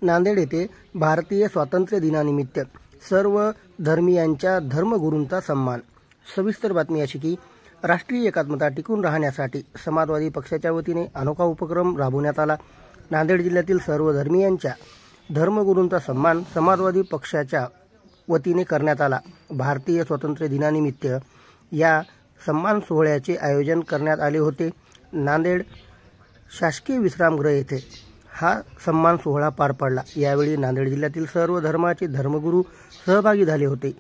नांदेड येथे भारतीय स्वातंत्र्य दिनानिमित्त सर्व धर्मीयांच्या धर्मगुरूंचा सन्मान। सविस्तर बातमी अशी की राष्ट्रीय एकात्मता टिकून राहण्यासाठी समाजवादी पक्षाच्या वतीने अनोखा उपक्रम राबवण्यात आला। नांदेड जिल्ह्यातील सर्व धर्मीयांच्या धर्मगुरूंचा सन्मान समाजवादी पक्षाच्या वतीने करण्यात आला। भारतीय स्वातंत्र्य दिनानिमित्त या सन्मान सोहळ्याचे आयोजन करण्यात आले होते। नांदेड शासकीय विश्रामगृह येथे हा सन्मान सोहळा पार पडला। यावेळी नांदेड जिल्ह्यातील सर्व धर्माचे धर्मगुरू सहभागी झाले होते।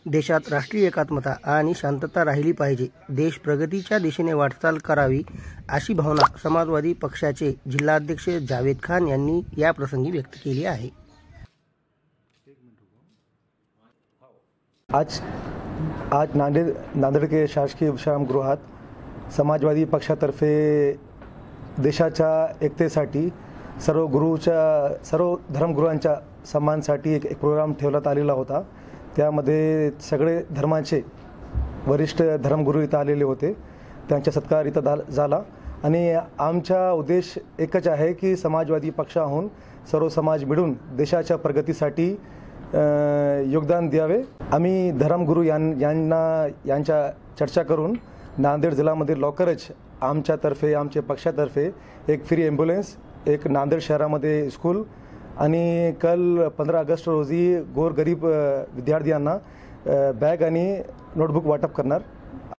देशात राष्ट्रीय एकात्मता आणि शांतता राहिली पाहिजे, देश प्रगतीच्या दिशेने वाटचाल करावी अशी भावना समाजवादी पक्षाचे जिल्हाध्यक्ष जावेद खान यांनी या प्रसंगी व्यक्त केली आहे। आज नांदेड के शासकीय विश्रामगृहात समाजवादी पक्षातर्फे देशाच्या एकतेसाठी सर्व धर्मगुरूंच्या सन्मानासाठी एक प्रोग्राम ठेवण्यात आलेला होता। त्यामध्ये सगळे धर्माचे वरिष्ठ धर्मगुरू इथं आलेले होते। त्यांचा सत्कार इथं झाला आणि आमचा उद्देश एकच आहे की समाजवादी पक्षाहून सर्व समाज मिळून देशाच्या प्रगतीसाठी योगदान द्यावे। आम्ही धर्मगुरू यांच्या चर्चा करून नांदेड जिल्ह्यामध्ये लवकरच आमच्या पक्षातर्फे एक फ्री ॲम्ब्युलन्स, एक नांदेड शहरामध्ये स्कूल आणि कल 15 ऑगस्ट रोजी गोरगरीब विद्यार्थ्यांना बॅग आणि नोटबुक वाटप करणार।